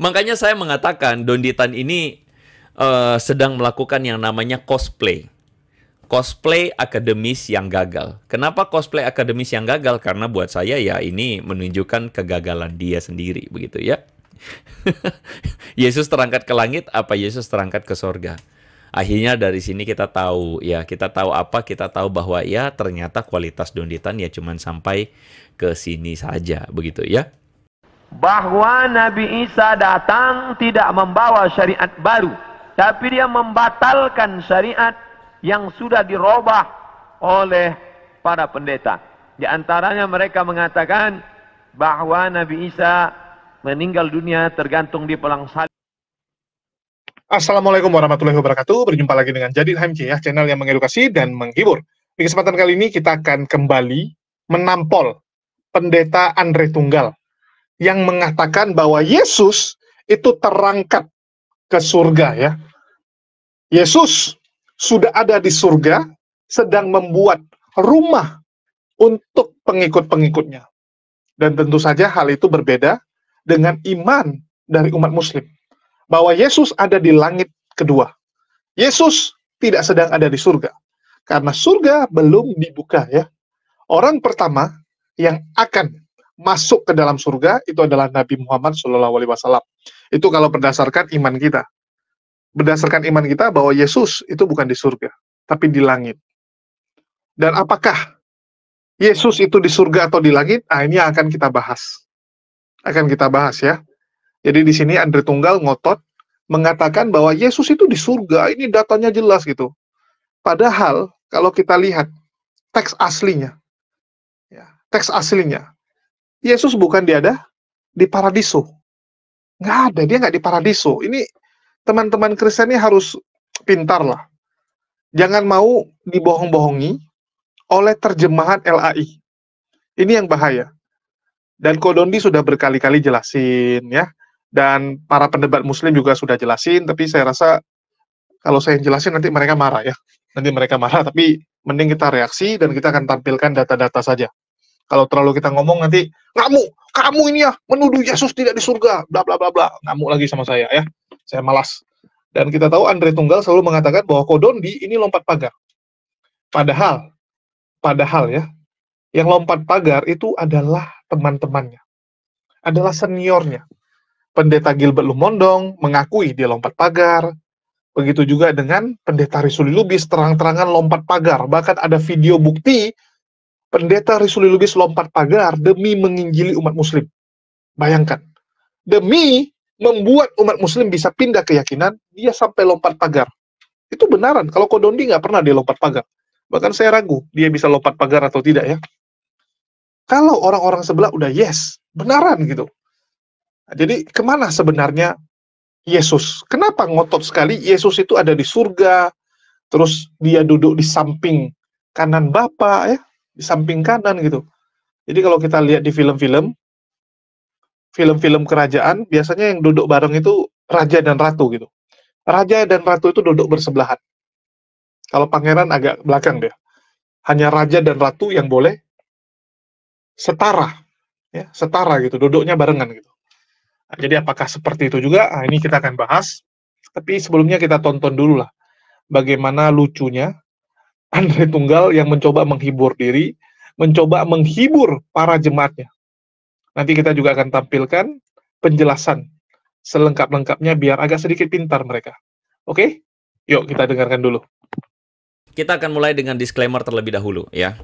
Makanya saya mengatakan Donditan ini sedang melakukan yang namanya cosplay. Cosplay akademis yang gagal. Kenapa cosplay akademis yang gagal? Karena buat saya ya ini menunjukkan kegagalan dia sendiri, begitu ya. Yesus terangkat ke langit, apa Yesus terangkat ke sorga? Akhirnya dari sini kita tahu, ya kita tahu apa? Kita tahu bahwa ya ternyata kualitas Donditan ya cuman sampai ke sini saja, begitu ya. Bahwa Nabi Isa datang tidak membawa syariat baru, tapi dia membatalkan syariat yang sudah dirubah oleh para pendeta. Di antaranya mereka mengatakan bahwa Nabi Isa meninggal dunia tergantung di pelang salib. Assalamualaikum warahmatullahi wabarakatuh. Berjumpa lagi dengan Jadid HMC ya, channel yang mengedukasi dan menghibur. Di kesempatan kali ini kita akan kembali menampol pendeta Andre Tunggal yang mengatakan bahwa Yesus itu terangkat ke surga ya. Yesus sudah ada di surga sedang membuat rumah untuk pengikut-pengikutnya. Dan tentu saja hal itu berbeda dengan iman dari umat muslim. Bahwa Yesus ada di langit kedua. Yesus tidak sedang ada di surga. Karena surga belum dibuka ya. Orang pertama yang akan masuk ke dalam surga itu adalah Nabi Muhammad SAW. Itu kalau berdasarkan iman kita. Berdasarkan iman kita bahwa Yesus itu bukan di surga, tapi di langit. Dan apakah Yesus itu di surga atau di langit? Nah, ini yang akan kita bahas. Akan kita bahas ya. Jadi di sini Andre Tunggal ngotot mengatakan bahwa Yesus itu di surga, ini datanya jelas gitu. Padahal kalau kita lihat teks aslinya, ya, teks aslinya, Yesus bukan dia ada di paradiso. Nggak ada, dia nggak di paradiso. Ini teman-teman Kristen ini harus pintar lah. Jangan mau dibohong-bohongi oleh terjemahan LAI. Ini yang bahaya. Dan Kodondi sudah berkali-kali jelasin ya. Dan para pendebat muslim juga sudah jelasin, tapi saya rasa kalau saya jelasin nanti mereka marah ya. Nanti mereka marah, tapi mending kita reaksi dan kita akan tampilkan data-data saja. Kalau terlalu kita ngomong nanti, kamu ini ya menuduh Yesus tidak di surga, bla bla bla bla. Ngamuk lagi sama saya ya. Saya malas. Dan kita tahu Andre Tunggal selalu mengatakan bahwa Kodondi ini lompat pagar. Padahal ya, yang lompat pagar itu adalah teman-temannya. Adalah seniornya. Pendeta Gilbert Lumondong mengakui dia lompat pagar. Begitu juga dengan pendeta Risuli Lubis terang-terangan lompat pagar. Bahkan ada video bukti pendeta Risuli Lubis lompat pagar demi menginjili umat muslim. Bayangkan. Demi membuat umat muslim bisa pindah keyakinan, dia sampai lompat pagar. Itu benaran. Kalau Kodondi nggak pernah dia lompat pagar. Bahkan saya ragu dia bisa lompat pagar atau tidak ya. Kalau orang-orang sebelah udah yes, benaran gitu. Nah, jadi kemana sebenarnya Yesus? Kenapa ngotot sekali Yesus itu ada di surga, terus dia duduk di samping kanan Bapa ya, di samping kanan gitu. Jadi kalau kita lihat di film-film kerajaan, biasanya yang duduk bareng itu raja dan ratu gitu. Raja dan ratu itu duduk bersebelahan. Kalau pangeran agak belakang dia. Hanya raja dan ratu yang boleh setara, ya, setara gitu, duduknya barengan gitu. Nah, jadi apakah seperti itu juga? Nah, ini kita akan bahas. Tapi sebelumnya kita tonton dulu lah bagaimana lucunya Andre Tunggal yang mencoba menghibur diri, mencoba menghibur para jemaatnya. Nanti kita juga akan tampilkan penjelasan selengkap-lengkapnya biar agak sedikit pintar mereka. Oke? Yuk kita dengarkan dulu. Kita akan mulai dengan disclaimer terlebih dahulu ya.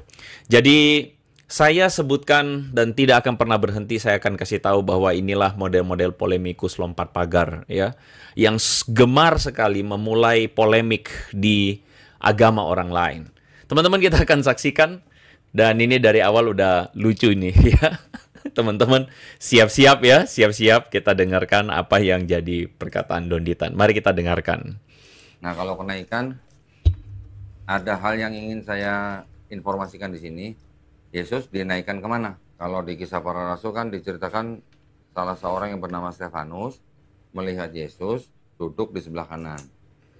Jadi saya sebutkan dan tidak akan pernah berhenti, saya akan kasih tahu bahwa inilah model-model polemikus lompat pagar ya, yang gemar sekali memulai polemik di agama orang lain. Teman-teman kita akan saksikan, dan ini dari awal udah lucu nih ya. Teman-teman siap-siap ya, siap-siap kita dengarkan apa yang jadi perkataan Donditan. Mari kita dengarkan. Nah, kalau kenaikan, ada hal yang ingin saya informasikan di sini. Yesus dinaikkan kemana? Kalau di Kisah Para Rasul kan diceritakan salah seorang yang bernama Stefanus melihat Yesus duduk di sebelah kanan.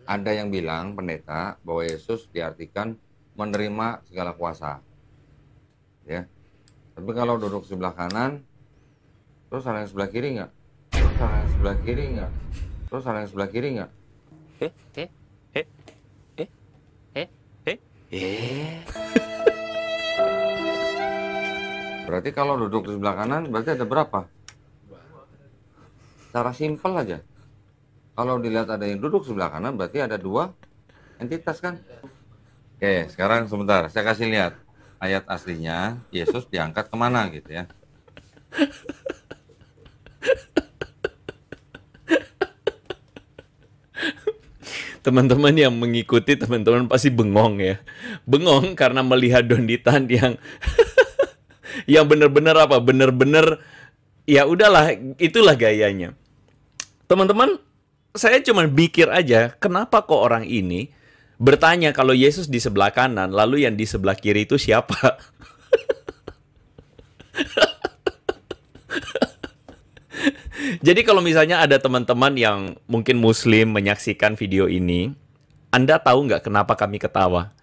Ada yang bilang, pendeta, bahwa Yesus diartikan menerima segala kuasa. Ya. Tapi kalau duduk sebelah kanan, terus ada yang sebelah kiri nggak? sebelah kiri nggak? Terus ada yang sebelah kiri nggak? Berarti kalau duduk di sebelah kanan, berarti ada berapa? Cara simpel aja. Kalau dilihat ada yang duduk sebelah kanan, berarti ada 2 entitas kan? Oke, sekarang sebentar. Saya kasih lihat ayat aslinya. Yesus diangkat kemana gitu ya. Teman-teman yang mengikuti, teman-teman pasti bengong ya. Bengong karena melihat Donditan yang yang benar-benar apa? Benar-benar ya udahlah, itulah gayanya. Teman-teman, saya cuma mikir aja, kenapa kok orang ini bertanya kalau Yesus di sebelah kanan, lalu yang di sebelah kiri itu siapa? Jadi kalau misalnya ada teman-teman yang mungkin Muslim menyaksikan video ini, Anda tahu nggak kenapa kami ketawa?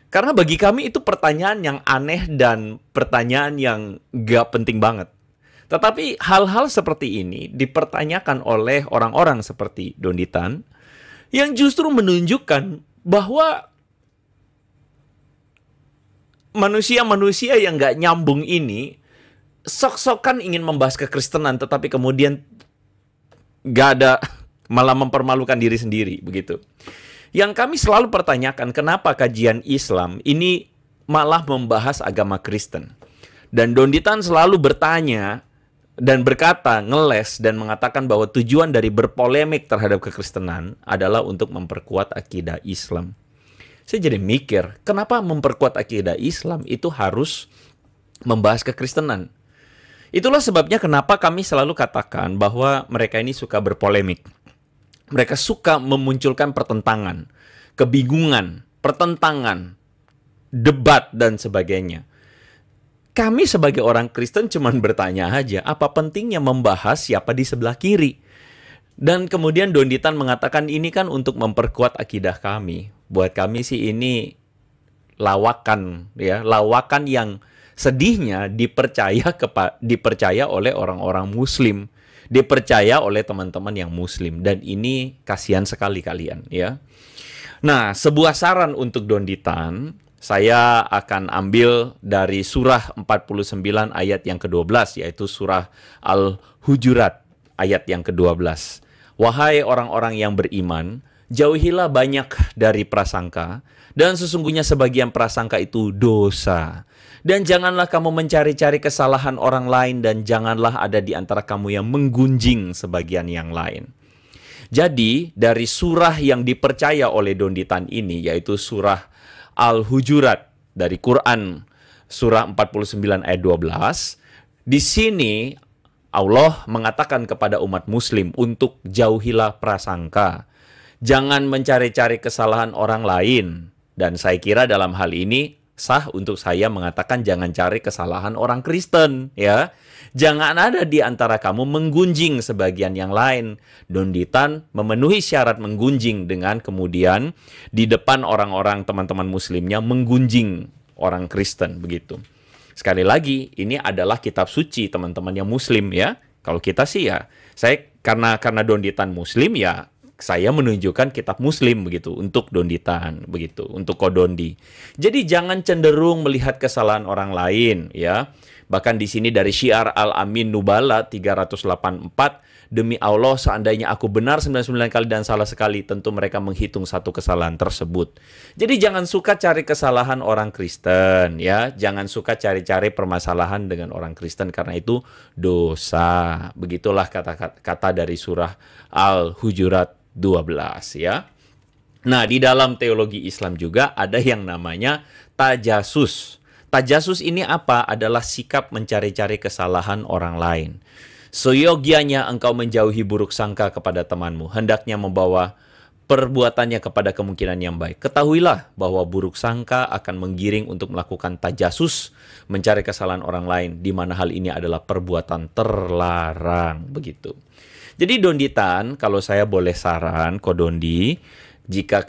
Karena bagi kami itu pertanyaan yang aneh dan pertanyaan yang nggak penting banget. Tetapi hal-hal seperti ini dipertanyakan oleh orang-orang seperti Donditan yang justru menunjukkan bahwa manusia-manusia yang nggak nyambung ini sok-sokan ingin membahas kekristenan, tetapi kemudian nggak ada, malah mempermalukan diri sendiri, begitu. Yang kami selalu pertanyakan, kenapa kajian Islam ini malah membahas agama Kristen? Dan Donditan selalu bertanya dan berkata, ngeles dan mengatakan bahwa tujuan dari berpolemik terhadap kekristenan adalah untuk memperkuat akidah Islam. Saya jadi mikir, kenapa memperkuat akidah Islam itu harus membahas kekristenan? Itulah sebabnya kenapa kami selalu katakan bahwa mereka ini suka berpolemik. Mereka suka memunculkan pertentangan, kebingungan, pertentangan, debat, dan sebagainya. Kami sebagai orang Kristen cuma bertanya aja, apa pentingnya membahas siapa di sebelah kiri? Dan kemudian Donditan mengatakan ini kan untuk memperkuat akidah kami. Buat kami sih ini lawakan, ya, lawakan yang sedihnya dipercaya oleh orang-orang Muslim, dipercaya oleh teman-teman yang Muslim, dan ini kasihan sekali kalian, ya. Nah, sebuah saran untuk Donditan, saya akan ambil dari surah 49 ayat yang ke-12, yaitu surah Al-Hujurat ayat yang ke-12. Wahai orang-orang yang beriman, jauhilah banyak dari prasangka, dan sesungguhnya sebagian prasangka itu dosa. Dan janganlah kamu mencari-cari kesalahan orang lain, dan janganlah ada di antara kamu yang menggunjing sebagian yang lain. Jadi, dari surah yang dipercaya oleh Donditan ini, yaitu surah Al-Hujurat dari Quran, surah 49 ayat 12, di sini Allah mengatakan kepada umat Muslim untuk jauhilah prasangka. Jangan mencari-cari kesalahan orang lain. Dan saya kira dalam hal ini sah untuk saya mengatakan jangan cari kesalahan orang Kristen, ya. Jangan ada di antara kamu menggunjing sebagian yang lain. Donditan memenuhi syarat menggunjing dengan kemudian di depan orang-orang teman-teman Muslimnya menggunjing orang Kristen, begitu. Sekali lagi, ini adalah kitab suci teman-teman yang Muslim, ya. Kalau kita sih ya, saya karena Donditan Muslim ya, saya menunjukkan kitab Muslim begitu untuk Donditan, begitu untuk Kodondi. Jadi jangan cenderung melihat kesalahan orang lain, ya. Bahkan di sini dari Syiar Al-Amin Nubala 384, demi Allah seandainya aku benar 99 kali dan salah sekali, tentu mereka menghitung satu kesalahan tersebut. Jadi jangan suka cari kesalahan orang Kristen, ya. Jangan suka cari-cari permasalahan dengan orang Kristen karena itu dosa. Begitulah kata dari surah Al-Hujurat 12, ya. Nah, di dalam teologi Islam juga ada yang namanya tajasus. Tajasus ini apa? Adalah sikap mencari-cari kesalahan orang lain. Seyogianya engkau menjauhi buruk sangka kepada temanmu, hendaknya membawa perbuatannya kepada kemungkinan yang baik. Ketahuilah bahwa buruk sangka akan menggiring untuk melakukan tajasus, mencari kesalahan orang lain, di mana hal ini adalah perbuatan terlarang, begitu. Jadi Donditan, kalau saya boleh saran, Kodondi, jika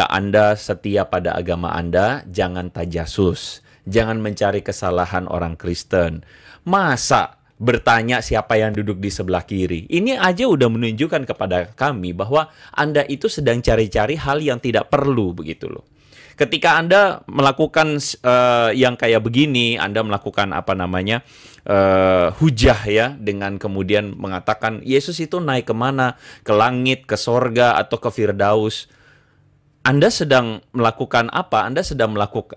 Anda setia pada agama Anda, jangan tajasus. Jangan mencari kesalahan orang Kristen. Masa bertanya siapa yang duduk di sebelah kiri. Ini aja udah menunjukkan kepada kami bahwa Anda itu sedang cari-cari hal yang tidak perlu begitu loh. Ketika Anda melakukan yang kayak begini, Anda melakukan apa namanya hujah ya, dengan kemudian mengatakan Yesus itu naik kemana, ke langit, ke sorga, atau ke Firdaus. Anda sedang melakukan apa? Anda sedang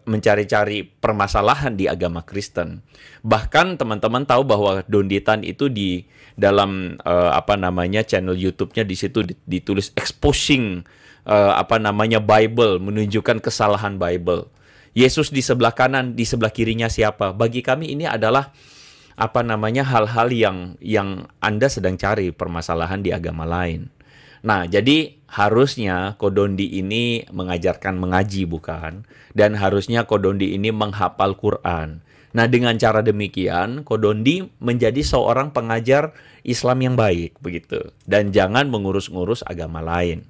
mencari-cari permasalahan di agama Kristen. Bahkan teman-teman tahu bahwa Donditan itu di dalam apa namanya channel YouTube-nya di situ ditulis exposing apa namanya Bible, menunjukkan kesalahan Bible. Yesus di sebelah kanan, di sebelah kirinya siapa? Bagi kami ini adalah apa namanya hal-hal yang Anda sedang cari permasalahan di agama lain. Nah, jadi harusnya Kodondi ini mengajarkan mengaji bukan? Dan harusnya Kodondi ini menghafal Quran. Nah, dengan cara demikian Kodondi menjadi seorang pengajar Islam yang baik begitu. Dan jangan mengurus-ngurus agama lain.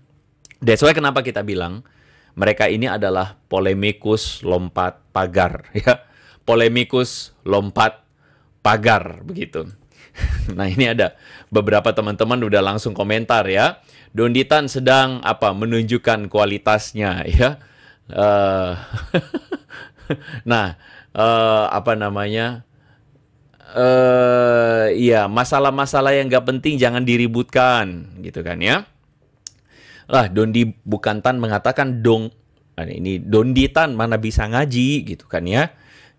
That's why kenapa kita bilang mereka ini adalah polemikus lompat pagar ya. Polemikus lompat pagar begitu. Nah, ini ada beberapa teman-teman udah langsung komentar ya. Donditan sedang apa menunjukkan kualitasnya ya. Nah, apa namanya? Iya, masalah-masalah yang nggak penting jangan diributkan gitu kan ya. Lah, Dondi Bukantan mengatakan ini Donditan mana bisa ngaji gitu kan ya.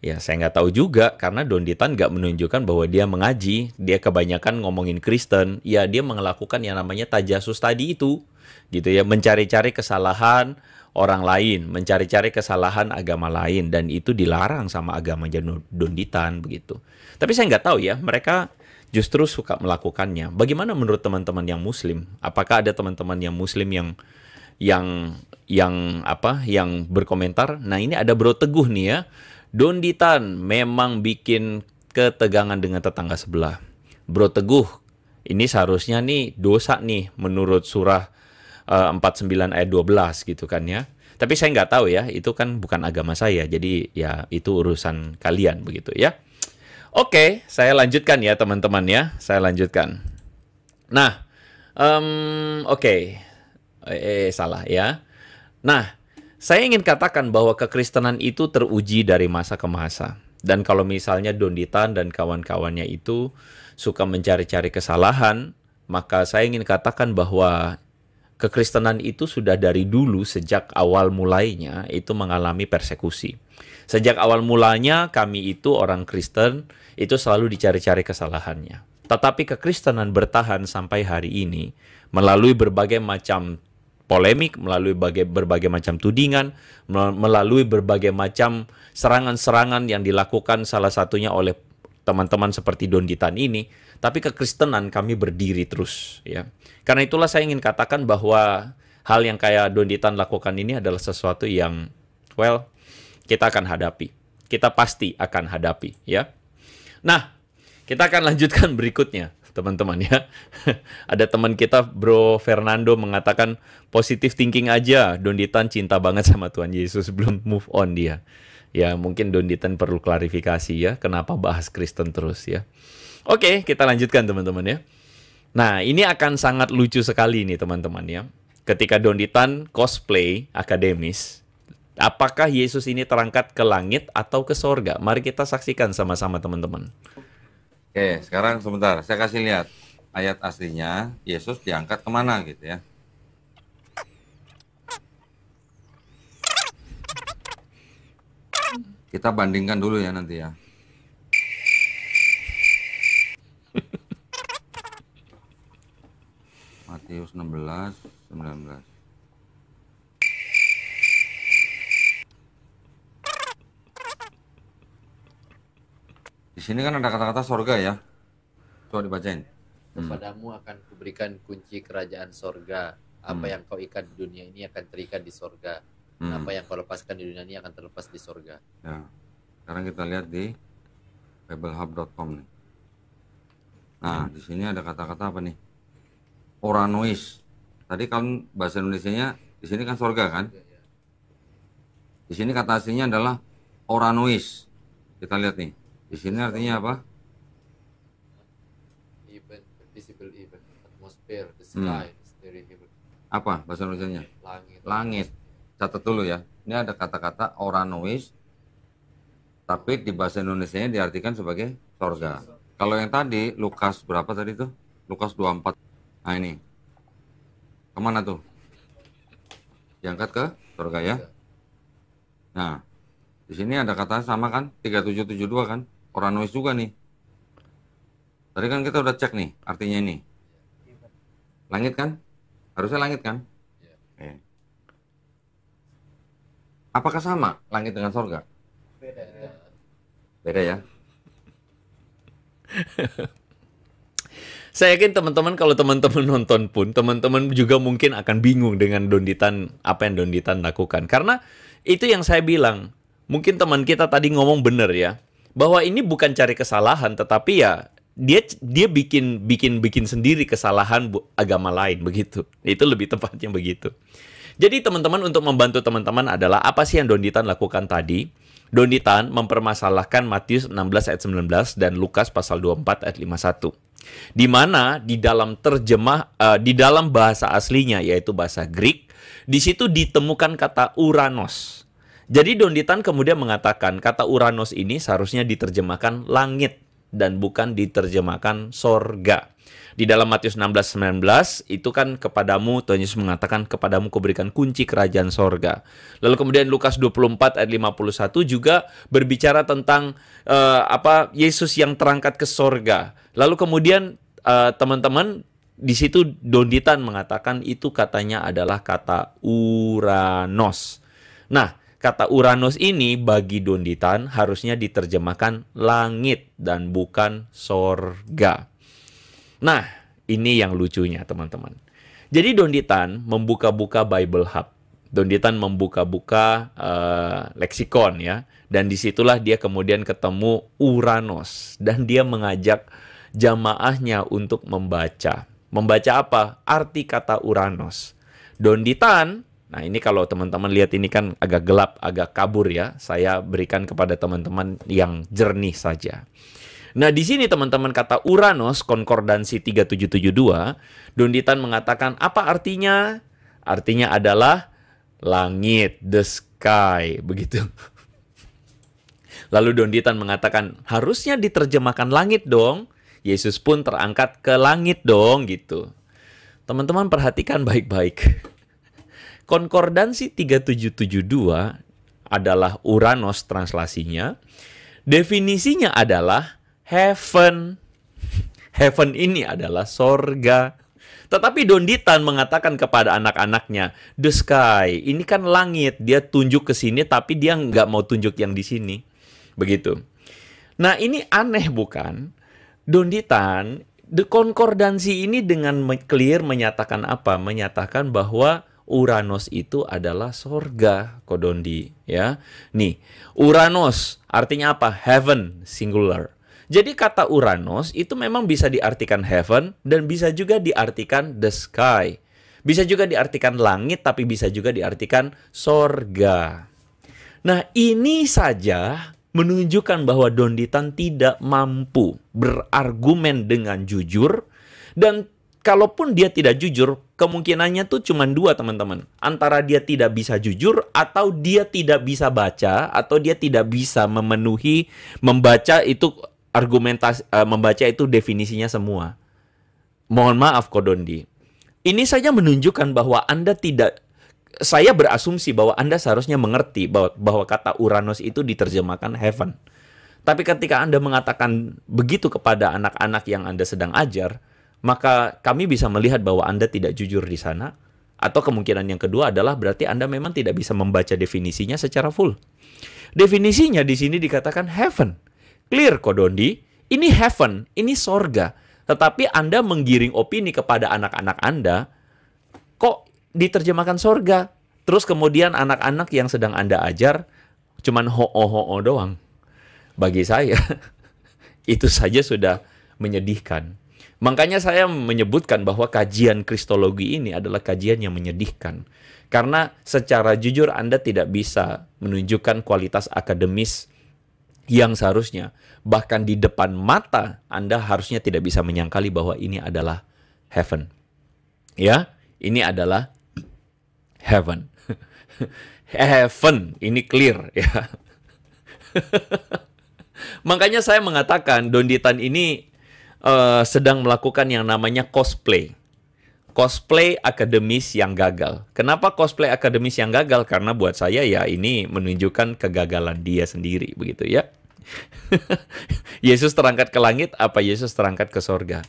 Ya, saya nggak tahu juga karena Donditan nggak menunjukkan bahwa dia mengaji. Dia kebanyakan ngomongin Kristen. Ya, dia melakukan yang namanya tajasus tadi itu. Gitu ya, mencari-cari kesalahan orang lain, mencari-cari kesalahan agama lain. Dan itu dilarang sama agama Donditan begitu. Tapi saya nggak tahu ya, mereka justru suka melakukannya. Bagaimana menurut teman-teman yang Muslim? Apakah ada teman-teman yang Muslim yang berkomentar? Nah, ini ada Bro Teguh nih ya. Donditan memang bikin ketegangan dengan tetangga sebelah. Bro Teguh, ini seharusnya nih dosa nih menurut surah 49 ayat 12 gitu kan ya. Tapi saya nggak tahu ya, itu kan bukan agama saya. Jadi ya itu urusan kalian begitu ya. Oke, saya lanjutkan ya teman-teman ya. Saya lanjutkan. Nah, oke. Salah ya. Nah, saya ingin katakan bahwa kekristenan itu teruji dari masa ke masa. Dan kalau misalnya Donditan dan kawan-kawannya itu suka mencari-cari kesalahan, maka saya ingin katakan bahwa kekristenan itu sudah dari dulu sejak awal mulainya itu mengalami persekusi. Sejak awal mulanya kami itu orang Kristen itu selalu dicari-cari kesalahannya. Tetapi kekristenan bertahan sampai hari ini melalui berbagai macam polemik, melalui berbagai macam tudingan, melalui berbagai macam serangan-serangan yang dilakukan salah satunya oleh teman-teman seperti Donditan ini. Tapi kekristenan kami berdiri terus ya. Karena itulah saya ingin katakan bahwa hal yang kayak Donditan lakukan ini adalah sesuatu yang kita akan hadapi. Kita pasti akan hadapi ya. Nah, kita akan lanjutkan berikutnya teman-teman ya. Ada teman kita Bro Fernando mengatakan positive thinking aja, Donditan cinta banget sama Tuhan Yesus, belum move on dia. Ya mungkin Donditan perlu klarifikasi ya, kenapa bahas Kristen terus ya. Oke, kita lanjutkan teman-teman ya. Nah, ini akan sangat lucu sekali nih teman-teman ya. Ketika Donditan cosplay akademis, apakah Yesus ini terangkat ke langit atau ke sorga? Mari kita saksikan sama-sama teman-teman. Oke, sekarang sebentar, saya kasih lihat ayat aslinya, Yesus diangkat kemana gitu ya. Kita bandingkan dulu ya nanti ya. Matius 16, 19. Di sini kan ada kata-kata sorga ya. Coba dibacain. Kepadamu akan kuberikan kunci kerajaan sorga. Apa yang kau ikat di dunia ini akan terikat di sorga. Apa yang kau lepaskan di dunia ini akan terlepas di sorga. Ya. Sekarang kita lihat di bibelhub.com nih. Nah, di sini ada kata-kata apa nih? Oranois. Tadi kan bahasa Indonesianya di sini kan sorga kan? Di sini kata aslinya adalah oranois. Kita lihat nih. Di sini artinya apa? Atmosphere, the sky, the heaven. Apa bahasa Indonesianya? Langit. Langit. Catat dulu ya. Ini ada kata-kata oranois, tapi di bahasa Indonesianya diartikan sebagai sorga. Kalau yang tadi, Lukas berapa tadi tuh? Lukas 24. Nah ini. Kemana tuh? Diangkat ke sorga ya. Nah, di sini ada kata sama kan? 3772 kan? Oranois juga nih. Tadi kan kita udah cek nih, artinya ini. Langit kan? Harusnya langit kan? Ya. Apakah sama langit dengan sorga? Beda ya? Saya yakin teman-teman, kalau teman-teman nonton pun, teman-teman juga mungkin akan bingung dengan Don Ditan, apa yang Don Ditan lakukan. Karena itu yang saya bilang, mungkin teman kita tadi ngomong benar ya, bahwa ini bukan cari kesalahan, tetapi ya dia bikin sendiri kesalahan agama lain, begitu. Itu lebih tepatnya begitu. Jadi teman-teman, untuk membantu teman-teman adalah apa sih yang Don Ditan lakukan tadi? Don Ditan mempermasalahkan Matius 16 ayat 19 dan Lukas pasal 24 ayat 51. Di mana di dalam di dalam bahasa aslinya, yaitu bahasa Greek, di situ ditemukan kata uranos. Jadi Don Ditan kemudian mengatakan kata uranos ini seharusnya diterjemahkan langit dan bukan diterjemahkan sorga. Di dalam Matius 16:19 itu kan kepadamu, Tuhan Yesus mengatakan kepadamu kuberikan kunci kerajaan sorga. Lalu kemudian Lukas 24 ayat 51 juga berbicara tentang Yesus yang terangkat ke sorga. Lalu kemudian teman-teman, di situ Don Ditan mengatakan itu katanya adalah kata uranos. Nah, kata uranos ini bagi Don Ditan harusnya diterjemahkan langit dan bukan sorga. Nah, ini yang lucunya teman-teman. Jadi Don Ditan membuka-buka Bible Hub. Don Ditan membuka-buka leksikon ya. Dan disitulah dia kemudian ketemu uranos. Dan dia mengajak jamaahnya untuk membaca. Membaca apa? Arti kata uranos. Don Ditan, nah ini kalau teman-teman lihat ini kan agak gelap, agak kabur ya. Saya berikan kepada teman-teman yang jernih saja. Nah, di sini teman-teman kata uranos, konkordansi 3772, Don Ditan mengatakan apa artinya? Artinya adalah langit, the sky, begitu. Lalu Don Ditan mengatakan harusnya diterjemahkan langit dong. Yesus pun terangkat ke langit dong, gitu. Teman-teman perhatikan baik-baik. Konkordansi 3772 adalah uranos translasinya. Definisinya adalah heaven. Heaven ini adalah sorga. Tetapi Don Ditan mengatakan kepada anak-anaknya, the sky, ini kan langit. Dia tunjuk ke sini, tapi dia nggak mau tunjuk yang di sini. Begitu. Nah, ini aneh bukan? Don Ditan, the konkordansi ini dengan clear menyatakan apa? Menyatakan bahwa Uranos itu adalah sorga, Kodondi. Ya, nih, Uranos artinya apa? Heaven, singular. Jadi kata Uranos itu memang bisa diartikan heaven dan bisa juga diartikan the sky. Bisa juga diartikan langit, tapi bisa juga diartikan sorga. Nah, ini saja menunjukkan bahwa Don Ditan tidak mampu berargumen dengan jujur. Dan kalaupun dia tidak jujur, kemungkinannya tuh cuma dua, teman-teman. Antara dia tidak bisa jujur, atau dia tidak bisa baca, atau dia tidak bisa memenuhi, membaca itu argumentasi, membaca itu definisinya semua. Mohon maaf Kodondi. Ini saja menunjukkan bahwa Anda tidak, saya berasumsi bahwa Anda seharusnya mengerti bahwa kata Uranos itu diterjemahkan heaven. Tapi ketika Anda mengatakan begitu kepada anak-anak yang Anda sedang ajar, maka kami bisa melihat bahwa Anda tidak jujur di sana. Atau kemungkinan yang kedua adalah berarti Anda memang tidak bisa membaca definisinya secara full. Definisinya di sini dikatakan heaven. Clear Kodondi, ini heaven, ini sorga. Tetapi Anda menggiring opini kepada anak-anak Anda, kok diterjemahkan sorga? Terus kemudian anak-anak yang sedang Anda ajar, cuman ho-ho-ho doang. Bagi saya, itu saja sudah menyedihkan. Makanya saya menyebutkan bahwa kajian Kristologi ini adalah kajian yang menyedihkan. Karena secara jujur Anda tidak bisa menunjukkan kualitas akademis yang seharusnya. Bahkan di depan mata Anda harusnya tidak bisa menyangkali bahwa ini adalah heaven. Ya, ini adalah heaven. Heaven, ini clear ya. Makanya saya mengatakan Donditan ini sedang melakukan yang namanya cosplay. Cosplay akademis yang gagal. Kenapa cosplay akademis yang gagal? Karena buat saya ya ini menunjukkan kegagalan dia sendiri, begitu ya. Yesus terangkat ke langit, apa Yesus terangkat ke sorga?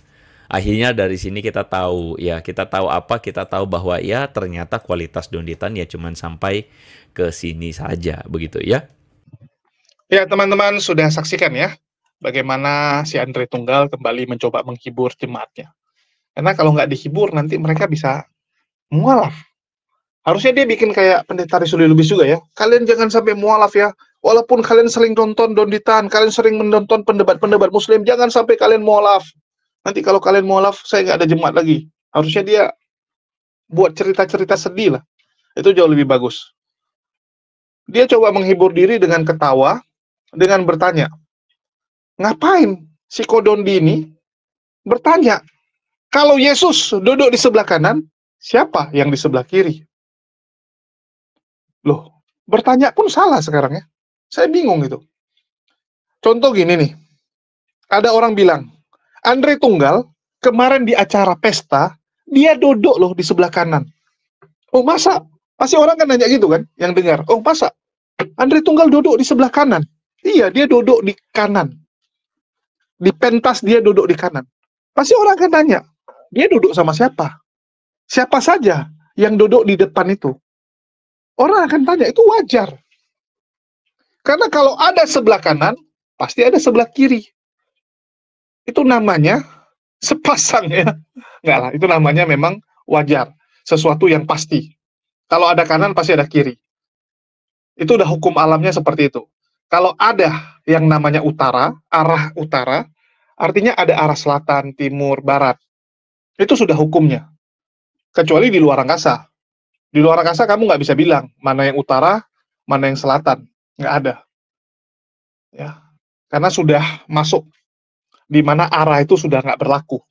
Akhirnya dari sini kita tahu ya, kita tahu apa? Kita tahu bahwa ya ternyata kualitas Donditan ya cuman sampai ke sini saja, begitu ya. Ya, teman-teman sudah saksikan ya bagaimana si Andre Tunggal kembali mencoba menghibur jemaatnya. Karena kalau nggak dihibur, nanti mereka bisa mualaf. Harusnya dia bikin kayak Pendeta Rizuli Lubis juga ya. Kalian jangan sampai mualaf ya. Walaupun kalian sering nonton Donditan, kalian sering menonton pendebat-pendebat Muslim, jangan sampai kalian mualaf. Nanti kalau kalian mualaf, saya nggak ada jemaat lagi. Harusnya dia buat cerita-cerita sedih lah. Itu jauh lebih bagus. Dia coba menghibur diri dengan ketawa, dengan bertanya. Ngapain si Kodondi ini bertanya? Kalau Yesus duduk di sebelah kanan, siapa yang di sebelah kiri? Loh, bertanya pun salah sekarang ya. Saya bingung gitu. Contoh gini nih. Ada orang bilang, Andre Tunggal kemarin di acara pesta, dia duduk loh di sebelah kanan. Oh masa? Pasti orang kan nanya gitu kan, yang dengar. Oh masa? Andre Tunggal duduk di sebelah kanan. Iya, dia duduk di kanan. Di pentas dia duduk di kanan. Pasti orang kan nanya, dia duduk sama siapa? Siapa saja yang duduk di depan itu? Orang akan tanya, itu wajar. Karena kalau ada sebelah kanan, pasti ada sebelah kiri. Itu namanya sepasang ya. Enggak lah, itu namanya memang wajar. Sesuatu yang pasti. Kalau ada kanan, pasti ada kiri. Itu udah hukum alamnya seperti itu. Kalau ada yang namanya utara, arah utara, artinya ada arah selatan, timur, barat. Itu sudah hukumnya. Kecuali di luar angkasa. Di luar angkasa kamu nggak bisa bilang mana yang utara, mana yang selatan. Nggak ada. Ya. Karena sudah masuk di mana arah itu sudah nggak berlaku.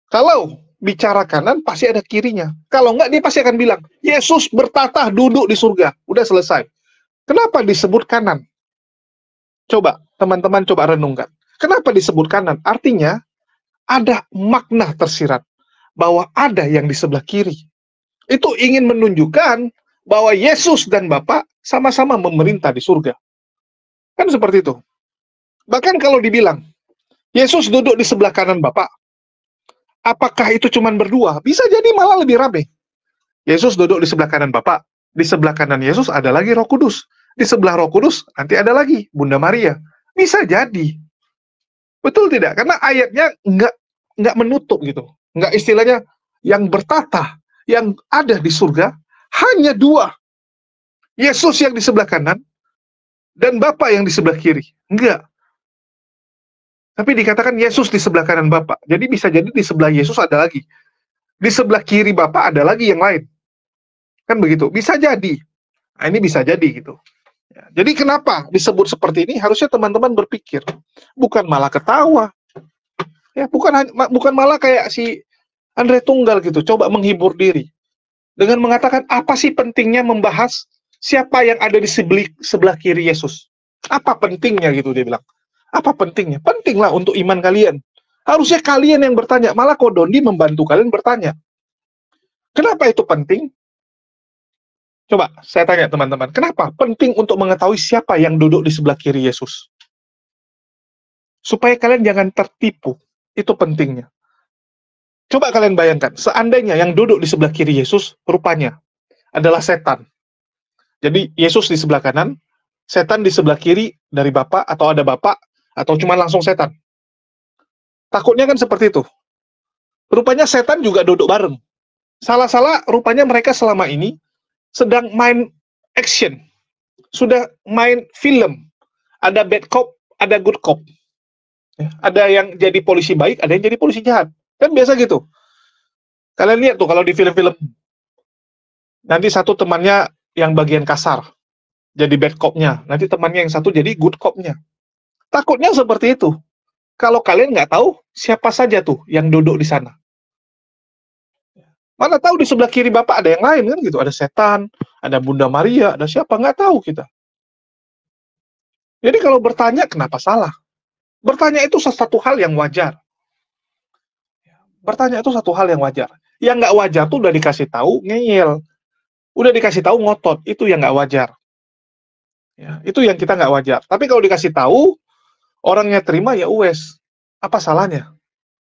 Kalau bicara kanan, pasti ada kirinya. Kalau nggak, dia pasti akan bilang, Yesus bertatah duduk di surga. Udah selesai. Kenapa disebut kanan? Coba, teman-teman coba renungkan. Kenapa disebut kanan? Artinya, ada makna tersirat bahwa ada yang di sebelah kiri. Itu ingin menunjukkan bahwa Yesus dan Bapa sama-sama memerintah di surga. Kan seperti itu. Bahkan kalau dibilang, Yesus duduk di sebelah kanan Bapa, apakah itu cuma berdua? Bisa jadi malah lebih rame. Yesus duduk di sebelah kanan Bapa, di sebelah kanan Yesus ada lagi Roh Kudus. Di sebelah Roh Kudus nanti ada lagi Bunda Maria. Bisa jadi. Betul tidak? Karena ayatnya nggak menutup gitu. Nggak istilahnya yang bertata, yang ada di surga, hanya dua. Yesus yang di sebelah kanan, dan Bapa yang di sebelah kiri. Enggak. Tapi dikatakan Yesus di sebelah kanan Bapa. Jadi bisa jadi di sebelah Yesus ada lagi. Di sebelah kiri Bapa ada lagi yang lain. Kan begitu. Bisa jadi. Nah, ini bisa jadi gitu. Ya, jadi kenapa disebut seperti ini? Harusnya teman-teman berpikir. Bukan malah ketawa. Ya, bukan malah kayak si Andre Tunggal gitu. Coba menghibur diri. Dengan mengatakan, apa sih pentingnya membahas siapa yang ada di sebelah kiri Yesus? Apa pentingnya gitu dia bilang. Apa pentingnya? Pentinglah untuk iman kalian. Harusnya kalian yang bertanya. Malah Kodondi membantu kalian bertanya. Kenapa itu penting? Coba saya tanya teman-teman. Kenapa penting untuk mengetahui siapa yang duduk di sebelah kiri Yesus? Supaya kalian jangan tertipu. Itu pentingnya. Coba kalian bayangkan. Seandainya yang duduk di sebelah kiri Yesus rupanya adalah setan. Jadi Yesus di sebelah kanan. Setan di sebelah kiri dari Bapa, atau ada Bapa, atau cuma langsung setan. Takutnya kan seperti itu. Rupanya setan juga duduk bareng. Salah-salah rupanya mereka selama ini sedang main action. Sudah main film. Ada bad cop, ada good cop. Ada yang jadi polisi baik, ada yang jadi polisi jahat. Kan biasa gitu. Kalian lihat tuh kalau di film-film. Nanti satu temannya yang bagian kasar. Jadi bad cop-nya. Nanti temannya yang satu jadi good cop-nya. Takutnya seperti itu. kalau kalian nggak tahu siapa saja tuh yang duduk di sana. Mana tahu di sebelah kiri Bapak ada yang lain kan gitu, ada setan, ada Bunda Maria, ada siapa, nggak tahu kita. Jadi kalau bertanya kenapa salah? Bertanya itu sesuatu hal yang wajar. Bertanya itu satu hal yang wajar. Yang nggak wajar tuh udah dikasih tahu ngeyel, udah dikasih tahu ngotot, itu yang nggak wajar. Ya, itu yang kita nggak wajar. Tapi kalau dikasih tahu, orangnya terima ya wes. Apa salahnya?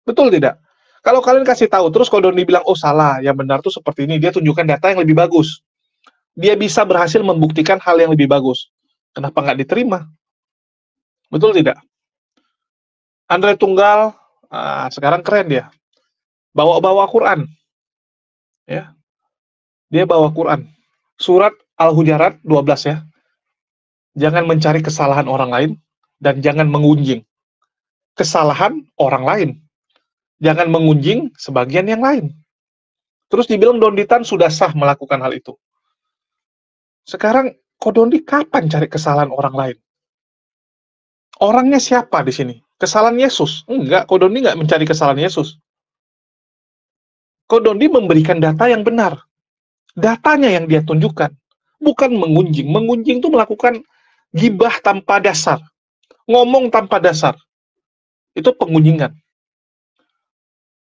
Betul tidak? Kalau kalian kasih tahu, terus kalau Doni bilang, oh salah, yang benar tuh seperti ini, dia tunjukkan data yang lebih bagus. Dia bisa berhasil membuktikan hal yang lebih bagus. Kenapa nggak diterima? Betul tidak? Andre Tunggal, sekarang keren dia. Bawa-bawa Quran. Ya. Dia bawa Quran. Surat Al-Hujarat 12 ya. Jangan mencari kesalahan orang lain, dan jangan mengunjing kesalahan orang lain. Jangan mengunjing sebagian yang lain. Terus dibilang Donditan sudah sah melakukan hal itu. Sekarang, Kodondi kapan cari kesalahan orang lain? Orangnya siapa di sini? Kesalahan Yesus? Enggak, Kodondi nggak mencari kesalahan Yesus. Kodondi memberikan data yang benar. Datanya yang dia tunjukkan. Bukan mengunjing. Mengunjing itu melakukan gibah tanpa dasar. Ngomong tanpa dasar. Itu pengunjingan.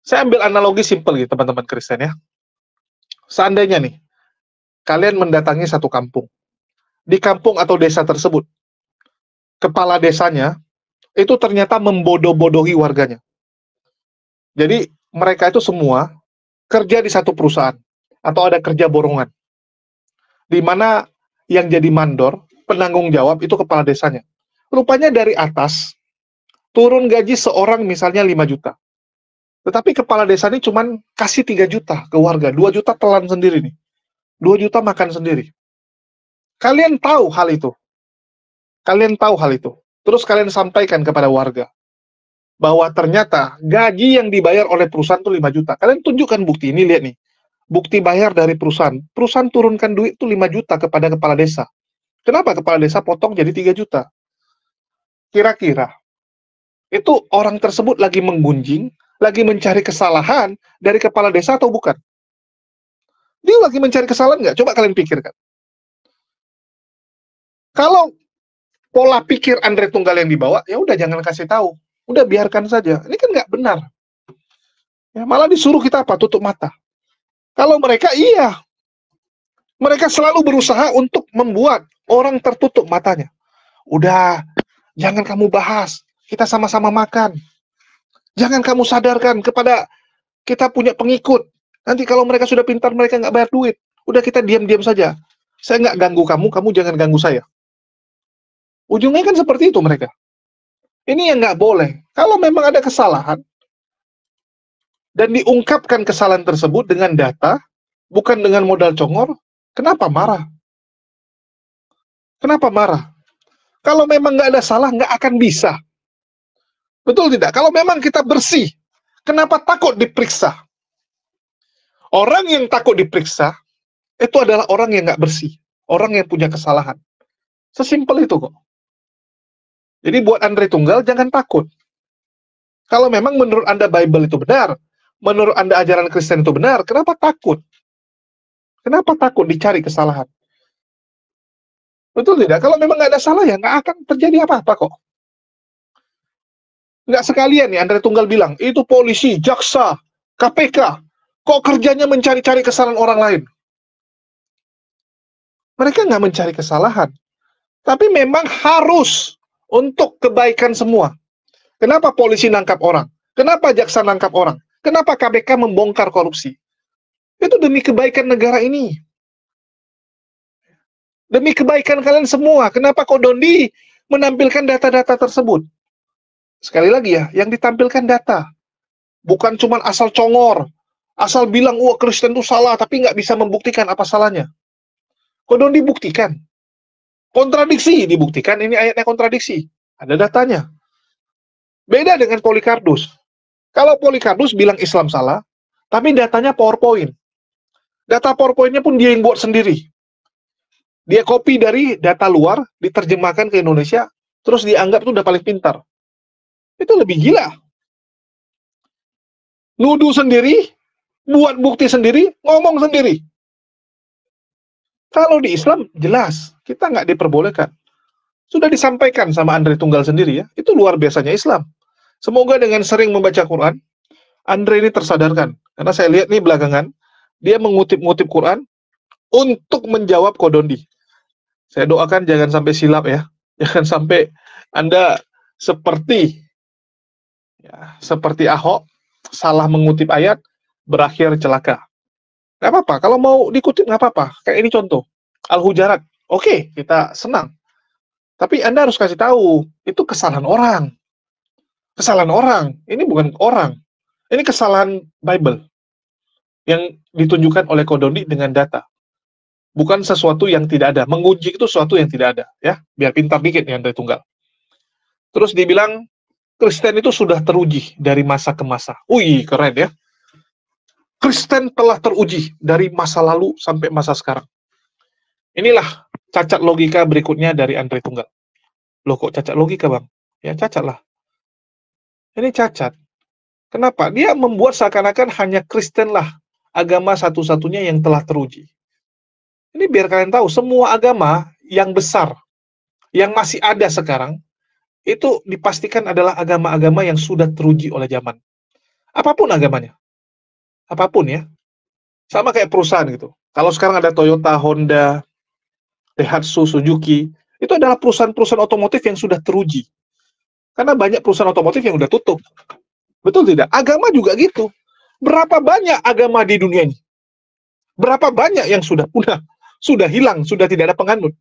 Saya ambil analogi simpel gitu, teman-teman Kristen ya. Seandainya nih, kalian mendatangi satu kampung. Di kampung atau desa tersebut, kepala desanya itu ternyata membodoh-bodohi warganya. Jadi, mereka itu semua kerja di satu perusahaan, atau ada kerja borongan. Di mana yang jadi mandor, penanggung jawab itu kepala desanya. Rupanya dari atas, turun gaji seorang misalnya 5 juta. Tetapi kepala desa ini cuma kasih 3 juta ke warga. 2 juta telan sendiri nih. 2 juta makan sendiri. Kalian tahu hal itu. Kalian tahu hal itu. Terus kalian sampaikan kepada warga. Bahwa ternyata gaji yang dibayar oleh perusahaan itu 5 juta. Kalian tunjukkan bukti ini, lihat nih. Bukti bayar dari perusahaan. Perusahaan turunkan duit itu 5 juta kepada kepala desa. Kenapa kepala desa potong jadi 3 juta? Kira-kira itu orang tersebut lagi menggunjing, lagi mencari kesalahan dari kepala desa atau bukan? Dia lagi mencari kesalahan nggak? Coba kalian pikirkan. Kalau pola pikir Andre Tunggal yang dibawa, ya udah jangan kasih tahu. Udah biarkan saja. Ini kan nggak benar. Ya, malah disuruh kita apa? Tutup mata. Kalau mereka, iya. Mereka selalu berusaha untuk membuat orang tertutup matanya. Udah, jangan kamu bahas. Kita sama-sama makan. Jangan kamu sadarkan kepada kita punya pengikut. Nanti kalau mereka sudah pintar, mereka nggak bayar duit. Udah kita diam-diam saja. Saya nggak ganggu kamu, kamu jangan ganggu saya. Ujungnya kan seperti itu mereka. Ini yang nggak boleh. Kalau memang ada kesalahan, dan diungkapkan kesalahan tersebut dengan data, bukan dengan modal congor, kenapa marah? Kenapa marah? Kalau memang nggak ada salah, nggak akan bisa. Betul tidak? Kalau memang kita bersih, kenapa takut diperiksa? Orang yang takut diperiksa, itu adalah orang yang nggak bersih. Orang yang punya kesalahan. Sesimpel itu kok. Jadi buat Andre Tunggal, jangan takut. Kalau memang menurut Anda Bible itu benar, menurut Anda ajaran Kristen itu benar, kenapa takut? Kenapa takut dicari kesalahan? Betul tidak? Kalau memang nggak ada salah, ya nggak akan terjadi apa-apa kok. Nggak sekalian nih, Andre Tunggal bilang, itu polisi, jaksa, KPK, kok kerjanya mencari-cari kesalahan orang lain? Mereka nggak mencari kesalahan. Tapi memang harus untuk kebaikan semua. Kenapa polisi nangkap orang? Kenapa jaksa nangkap orang? Kenapa KPK membongkar korupsi? Itu demi kebaikan negara ini. Demi kebaikan kalian semua. Kenapa Kodondi menampilkan data-data tersebut? Sekali lagi ya, yang ditampilkan data. Bukan cuma asal congor. Asal bilang, wah Kristen itu salah, tapi nggak bisa membuktikan apa salahnya. Kodondi buktikan. Kontradiksi dibuktikan, ini ayatnya kontradiksi. Ada datanya. Beda dengan Polycarpus. Kalau Polycarpus bilang Islam salah, tapi datanya PowerPoint. Data PowerPoint-nya pun dia yang buat sendiri. Dia copy dari data luar, diterjemahkan ke Indonesia, terus dianggap itu udah paling pintar. Itu lebih gila. Nuduh sendiri, buat bukti sendiri, ngomong sendiri. Kalau di Islam, jelas, kita nggak diperbolehkan. Sudah disampaikan sama Andre Tunggal sendiri ya, itu luar biasanya Islam. Semoga dengan sering membaca Quran, Andre ini tersadarkan. Karena saya lihat nih belakangan, dia mengutip-ngutip Quran untuk menjawab Kodondi. Saya doakan jangan sampai silap ya. Jangan sampai Anda seperti Ahok, salah mengutip ayat, berakhir celaka. Nggak apa-apa, kalau mau dikutip nggak apa-apa. Kayak ini contoh, Al-Hujarat. Oke, kita senang. Tapi Anda harus kasih tahu, itu kesalahan orang. Kesalahan orang, ini bukan orang. Ini kesalahan Bible yang ditunjukkan oleh Kodondi dengan data. Bukan sesuatu yang tidak ada. Menguji itu sesuatu yang tidak ada. Ya, biar pintar dikit nih Andre Tunggal. Terus dibilang, Kristen itu sudah teruji dari masa ke masa. Wih, keren ya. Kristen telah teruji dari masa lalu sampai masa sekarang. Inilah cacat logika berikutnya dari Andre Tunggal. Loh kok cacat logika, Bang? Ya, cacat lah. Ini cacat. Kenapa? Dia membuat seakan-akan hanya Kristen lah agama satu-satunya yang telah teruji. Ini biar kalian tahu, semua agama yang besar, yang masih ada sekarang, itu dipastikan adalah agama-agama yang sudah teruji oleh zaman. Apapun agamanya. Apapun ya. Sama kayak perusahaan gitu. Kalau sekarang ada Toyota, Honda, Daihatsu, Suzuki, itu adalah perusahaan-perusahaan otomotif yang sudah teruji. Karena banyak perusahaan otomotif yang udah tutup. Betul tidak? Agama juga gitu. Berapa banyak agama di dunia ini? Berapa banyak yang sudah punah? Sudah hilang, sudah tidak ada penganut.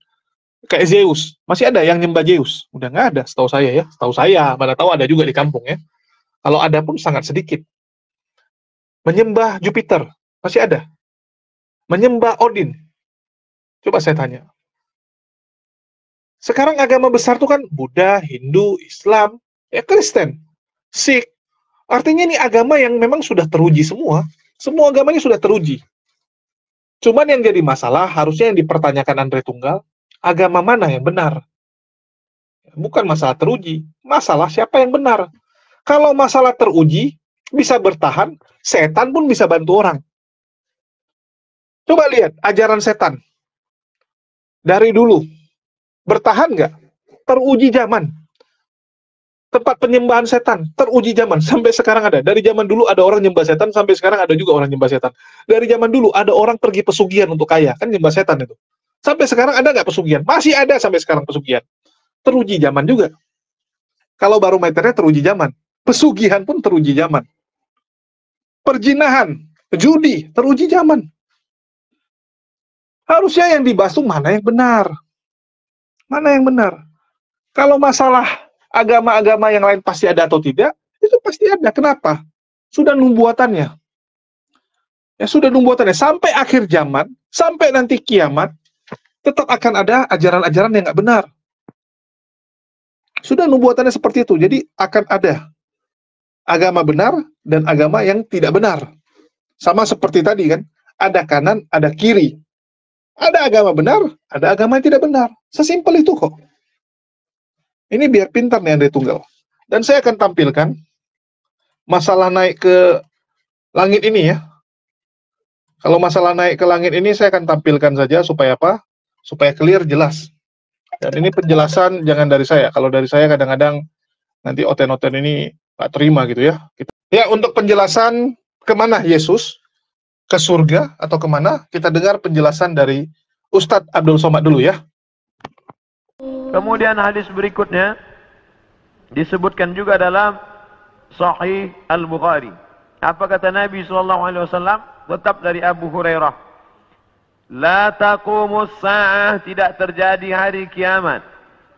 Kayak Zeus, masih ada yang nyembah Zeus? Udah nggak ada, setahu saya ya. Setahu saya, mana tahu ada juga di kampung ya. Kalau ada pun sangat sedikit. Menyembah Jupiter, masih ada. Menyembah Odin. Coba saya tanya. Sekarang agama besar itu kan Buddha, Hindu, Islam, ya Kristen, Sikh. Artinya ini agama yang memang sudah teruji semua. Semua agamanya sudah teruji. Cuman yang jadi masalah, harusnya yang dipertanyakan Andre Tunggal, agama mana yang benar? Bukan masalah teruji, masalah siapa yang benar. Kalau masalah teruji, bisa bertahan, setan pun bisa bantu orang. Coba lihat, ajaran setan. Dari dulu, bertahan nggak? Teruji zaman. Tempat penyembahan setan, teruji zaman. Sampai sekarang ada. Dari zaman dulu ada orang nyembah setan, sampai sekarang ada juga orang nyembah setan. Dari zaman dulu ada orang pergi pesugihan untuk kaya. Kan nyembah setan itu. Sampai sekarang ada nggak pesugihan? Masih ada sampai sekarang pesugihan. Teruji zaman juga. Kalau barometernya teruji zaman. Pesugihan pun teruji zaman. Perjinahan, judi, teruji zaman. Harusnya yang dibahas itu mana yang benar. Mana yang benar. Kalau masalah agama-agama yang lain pasti ada atau tidak, itu pasti ada. Kenapa? Sudah numbuatannya. Ya sudah numbuatannya. Sampai akhir zaman, sampai nanti kiamat, tetap akan ada ajaran-ajaran yang nggak benar. Sudah numbuatannya seperti itu. Jadi akan ada agama benar dan agama yang tidak benar. Sama seperti tadi kan, ada kanan, ada kiri. Ada agama benar, ada agama yang tidak benar. Sesimpel itu kok. Ini biar pintar nih Andre Tunggal. Dan saya akan tampilkan masalah naik ke langit ini ya. Kalau masalah naik ke langit ini saya akan tampilkan saja supaya apa? Supaya clear, jelas. Dan ini penjelasan jangan dari saya. Kalau dari saya kadang-kadang nanti oten-oten ini nggak terima gitu ya. Ya, untuk penjelasan kemana Yesus, ke surga atau kemana, kita dengar penjelasan dari Ustadz Abdul Somad dulu ya. Kemudian hadis berikutnya disebutkan juga dalam Sahih Al-Bukhari. Apa kata Nabi SAW? Tetap dari Abu Hurairah. La taqumus sa'ah, tidak terjadi hari kiamat.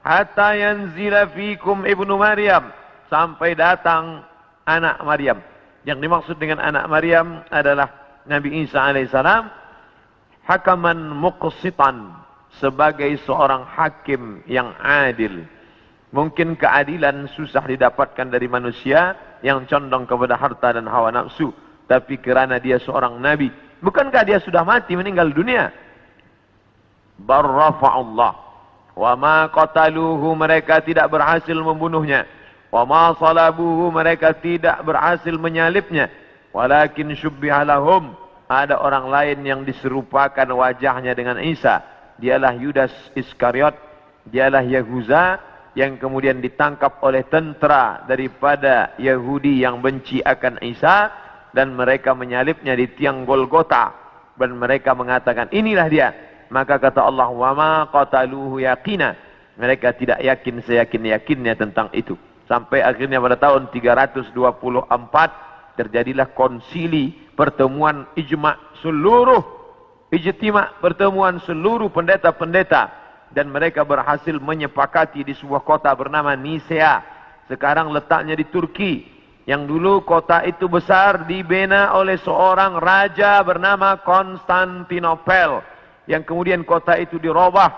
Hatta yanzila fikum ibnu Maryam, sampai datang anak Maryam. Yang dimaksud dengan anak Maryam adalah Nabi Isa alaihissalam, hakaman muqsitan, sebagai seorang hakim yang adil. Mungkin keadilan susah didapatkan dari manusia yang condong kepada harta dan hawa nafsu, tapi kerana dia seorang nabi, bukankah dia sudah mati, meninggal dunia? Barrafa'ullah wa ma qataluhu, mereka tidak berhasil membunuhnya. Wa ma salabuhu, mereka tidak berhasil menyalibnya. Walakin syubbiha lahum, ada orang lain yang diserupakan wajahnya dengan Isa. Dialah Yudas Iskariot, dialah Yahuza yang kemudian ditangkap oleh tentara daripada Yahudi yang benci akan Isa, dan mereka menyalibnya di tiang Golgota, dan mereka mengatakan inilah dia. Maka kata Allah, wa ma qataluhu yaqina, mereka tidak yakin seyakin-yakinnya tentang itu. Sampai akhirnya pada tahun 324 terjadilah konsili, pertemuan pertemuan seluruh pendeta-pendeta, dan mereka berhasil menyepakati di sebuah kota bernama Nisea. Sekarang letaknya di Turki. Yang dulu kota itu besar dibina oleh seorang raja bernama Konstantinopel, yang kemudian kota itu dirubah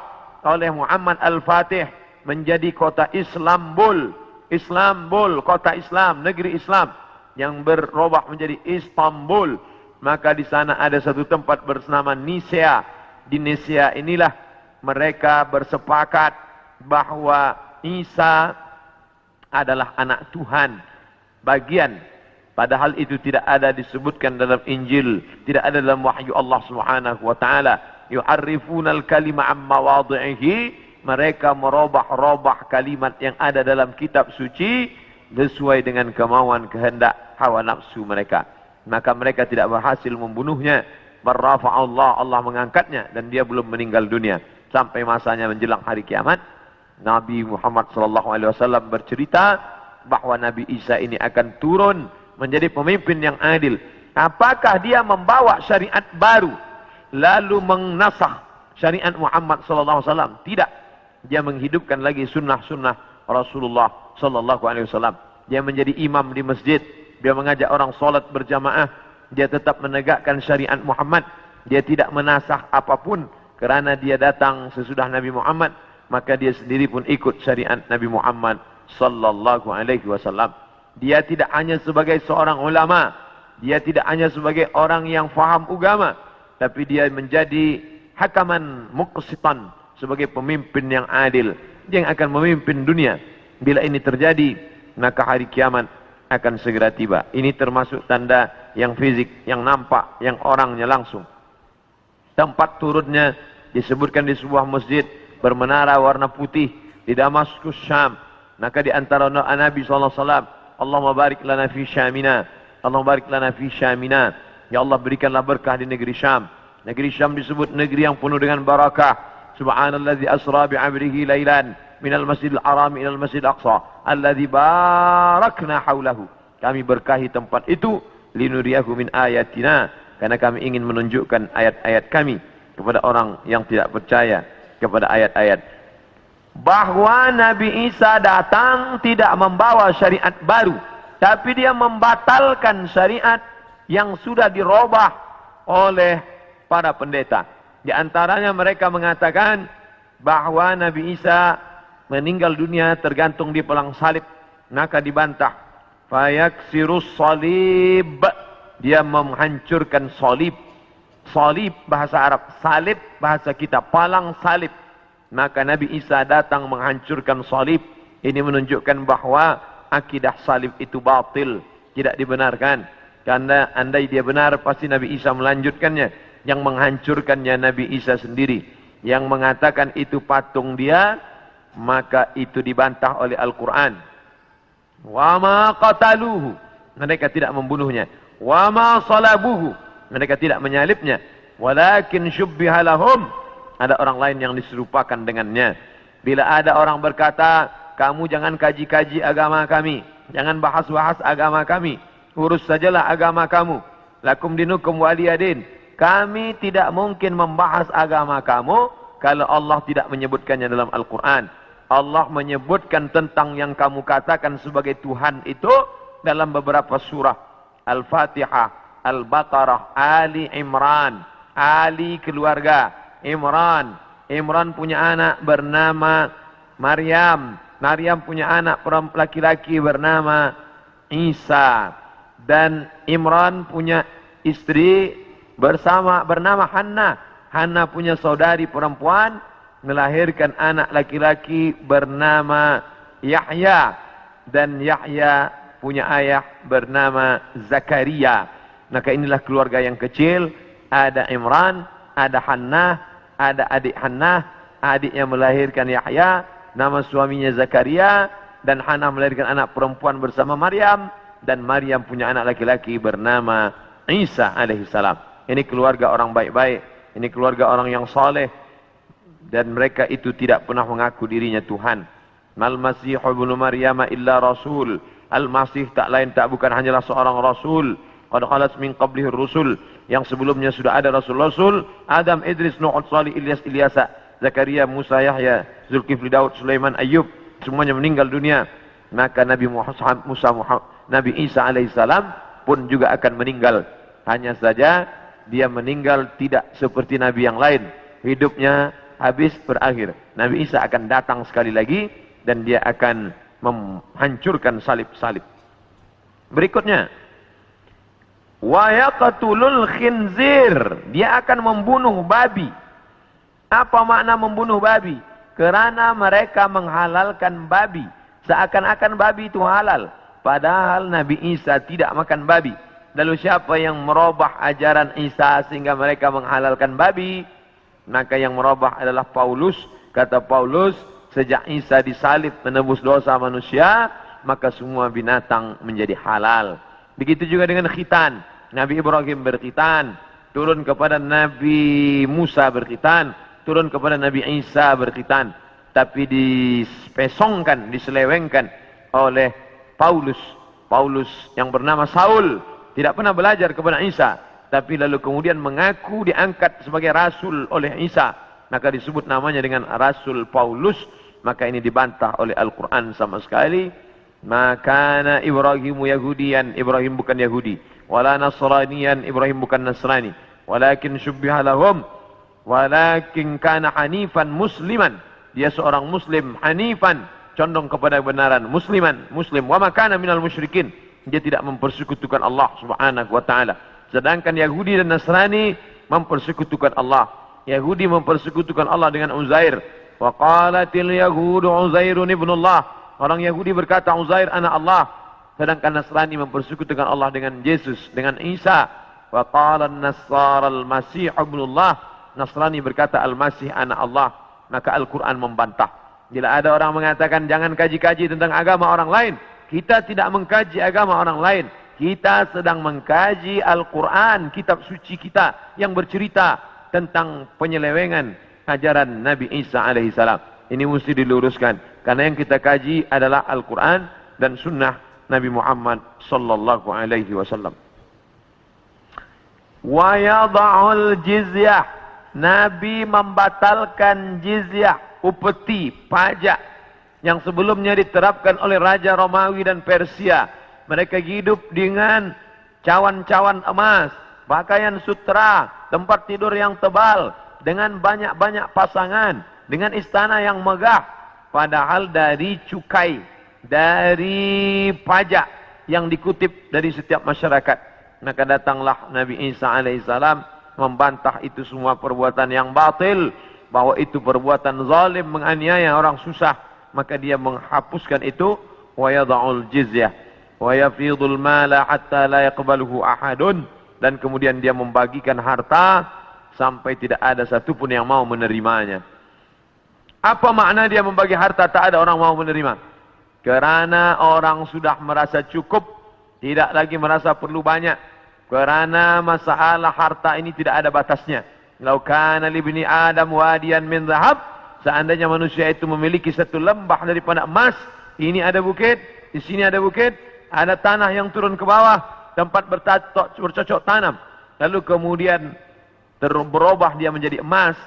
oleh Muhammad Al-Fatih menjadi kota Islambul. Islambul, kota Islam, negeri Islam, yang berubah menjadi Istanbul. Maka di sana ada satu tempat bernama Nisea. Di Nisea inilah mereka bersepakat bahwa Isa adalah anak Tuhan. Bagian, padahal itu tidak ada disebutkan dalam Injil, tidak ada dalam wahyu Allah Subhanahu wa taala. Yu'arrifunal kalima amma wadhihi, mereka merubah-rubah kalimat yang ada dalam kitab suci sesuai dengan kemauan kehendak hawa nafsu mereka. Maka mereka tidak berhasil membunuhnya. Barrafa'allah, Allah mengangkatnya, dan dia belum meninggal dunia sampai masanya menjelang hari kiamat. Nabi Muhammad SAW bercerita bahwa Nabi Isa ini akan turun menjadi pemimpin yang adil. Apakah dia membawa syariat baru lalu menasakh syariat Muhammad SAW? Tidak. Dia menghidupkan lagi sunnah-sunnah Rasulullah SAW. Dia menjadi imam di masjid. Dia mengajak orang salat berjamaah. Dia tetap menegakkan syariat Muhammad. Dia tidak menasakh apapun, kerana dia datang sesudah Nabi Muhammad, maka dia sendiri pun ikut syariat Nabi Muhammad sallallahu alaihi wasallam. Dia tidak hanya sebagai seorang ulama, dia tidak hanya sebagai orang yang faham agama, tapi dia menjadi hakaman muqsitan, sebagai pemimpin yang adil, yang akan memimpin dunia. Bila ini terjadi, maka hari kiamat akan segera tiba. Ini termasuk tanda yang fizik, yang nampak, yang orangnya langsung. Tempat turunnya disebutkan di sebuah masjid bermenara warna putih di Damaskus, Syam. Maka di antara doa Nabi SAW, Allahumma barik lana fi Syamina, Allahumma barik lana fi Syamina. Ya Allah, berikanlah berkah di negeri Syam. Negeri Syam disebut negeri yang penuh dengan barakah. Subhanalladzi asra bi'amrihi lailan minal masjidil haram ilal masjidil aqsa alladzi barakna haulahu. Kami berkahi tempat itu linuriyahu min ayatina, karena kami ingin menunjukkan ayat-ayat kami kepada orang yang tidak percaya kepada ayat-ayat. Bahwa Nabi Isa datang tidak membawa syariat baru, tapi dia membatalkan syariat yang sudah dirubah oleh para pendeta. Di antaranya mereka mengatakan bahwa Nabi Isa meninggal dunia tergantung di pelang salib. Maka dibantah. Fayaksirus salib, dia menghancurkan salib. Salib bahasa Arab, salib bahasa kita, palang salib. Maka Nabi Isa datang menghancurkan salib. Ini menunjukkan bahwa akidah salib itu batil, tidak dibenarkan. Karena andai dia benar, pasti Nabi Isa melanjutkannya. Yang menghancurkannya Nabi Isa sendiri. Yang mengatakan itu patung dia, maka itu dibantah oleh Al-Quran. Wa ma qataluhu, mereka tidak membunuhnya. Wa ma salabuhu, mereka tidak menyalibnya. Walakin syubbiha lahum, ada orang lain yang diserupakan dengannya. Bila ada orang berkata, kamu jangan kaji-kaji agama kami, jangan bahas-bahas agama kami, urus sajalah agama kamu. Lakum dinukum waliyadin. Kami tidak mungkin membahas agama kamu kalau Allah tidak menyebutkannya dalam Al-Quran. Allah menyebutkan tentang yang kamu katakan sebagai Tuhan itu dalam beberapa surah. Al-Fatihah, Al-Baqarah, Ali Imran. Ali keluarga, Imran. Imran punya anak bernama Maryam. Maryam punya anak laki-laki bernama Isa. Dan Imran punya istri bernama Hannah. Hannah punya saudari perempuan, melahirkan anak laki-laki bernama Yahya. dan Yahya punya ayah bernama Zakaria. Maka inilah keluarga yang kecil. Ada Imran, ada Hannah, ada adik Hannah, adiknya melahirkan Yahya, nama suaminya Zakaria, dan Hannah melahirkan anak perempuan bersama Maryam, dan Maryam punya anak laki-laki bernama Isa alaihissalam. Ini keluarga orang baik-baik, ini keluarga orang yang saleh, dan mereka itu tidak pernah mengaku dirinya Tuhan. Mal Masih ibnu Maryam illa rasul. Al-Masih tak lain tak bukan hanyalah seorang rasul. Qad khalat min qablihi rusul, yang sebelumnya sudah ada rasul-rasul, Adam, Idris, Nuh, Salih, Ilyas, Ilyasa, Zakaria, Musa, Yahya, Zulkifli, Daud, Sulaiman, Ayyub, semuanya meninggal dunia. Maka Nabi Nabi Isa alaihissalam pun juga akan meninggal. Hanya saja dia meninggal tidak seperti Nabi yang lain. Hidupnya habis, berakhir. Nabi Isa akan datang sekali lagi dan dia akan menghancurkan salib-salib. Berikutnya, wa yaqtulul khinzir, dia akan membunuh babi. Apa makna membunuh babi? Kerana mereka menghalalkan babi, seakan-akan babi itu halal, padahal Nabi Isa tidak makan babi. Lalu siapa yang merubah ajaran Isa sehingga mereka menghalalkan babi? Maka yang merubah adalah Paulus. Kata Paulus, sejak Isa disalib menebus dosa manusia, maka semua binatang menjadi halal. Begitu juga dengan khitan. Nabi Ibrahim berkhitan, turun kepada Nabi Musa berkhitan, turun kepada Nabi Isa berkhitan. Tapi dispesongkan, diselewengkan oleh Paulus. Paulus yang bernama Saul, tidak pernah belajar kepada Isa, tapi lalu kemudian mengaku diangkat sebagai rasul oleh Isa. Maka disebut namanya dengan Rasul Paulus. Maka ini dibantah oleh Al-Quran sama sekali. Maka Ibrahimu Yahudian, Ibrahim bukan Yahudi. Wala Nasranian, Ibrahim bukan Nasrani. Walakin syubbiha lahum, walakin kana hanifan musliman. Dia seorang muslim, hanifan, condong kepada kebenaran, musliman, muslim. Wa ma kana minal musyrikin. Dia tidak mempersekutukan Allah Subhanahu wa taala. Sedangkan Yahudi dan Nasrani mempersekutukan Allah. Yahudi mempersekutukan Allah dengan Uzair. Wa qalatil yahudu Uzairun ibnullah. Orang Yahudi berkata Uzair anak Allah. Sedangkan Nasrani mempersekutukan Allah dengan Yesus, dengan Isa. Wa qala an-nasara al-masih ibnullah. Nasrani berkata Al-Masih anak Allah. Maka Al-Quran membantah. Bila ada orang mengatakan jangan kaji-kaji tentang agama orang lain, kita tidak mengkaji agama orang lain. Kita sedang mengkaji Al-Quran, kitab suci kita yang bercerita tentang penyelewengan ajaran Nabi Isa alaihissalam. Ini mesti diluruskan. Karena yang kita kaji adalah Al-Quran dan sunnah Nabi Muhammad sallallahu alaihi wasallam. Wa yada'ul jizyah. Nabi membatalkan jizyah, upeti, pajak yang sebelumnya diterapkan oleh Raja Romawi dan Persia. Mereka hidup dengan cawan-cawan emas, pakaian sutra, tempat tidur yang tebal, dengan banyak-banyak pasangan, dengan istana yang megah. Padahal dari cukai, dari pajak yang dikutip dari setiap masyarakat. Maka datanglah Nabi Isa alaihissalam membantah itu semua perbuatan yang batil, bahwa itu perbuatan zalim, menganiaya orang susah. Maka dia menghapuskan itu. Wa yada'ul jizyah wa yafidul mala hatta la yaqbaluhu ahadun. Dan kemudian dia membagikan harta sampai tidak ada satupun yang mau menerimanya. Apa makna dia membagi harta tak ada orang mau menerima? Kerana orang sudah merasa cukup, tidak lagi merasa perlu banyak. Kerana masalah harta ini tidak ada batasnya. Lau kana libni Adam wadiyan min zahab, seandainya manusia itu memiliki satu lembah daripada emas, ini ada bukit, di sini ada bukit, ada tanah yang turun ke bawah, tempat bercocok tanam. Lalu kemudian berubah dia menjadi emas,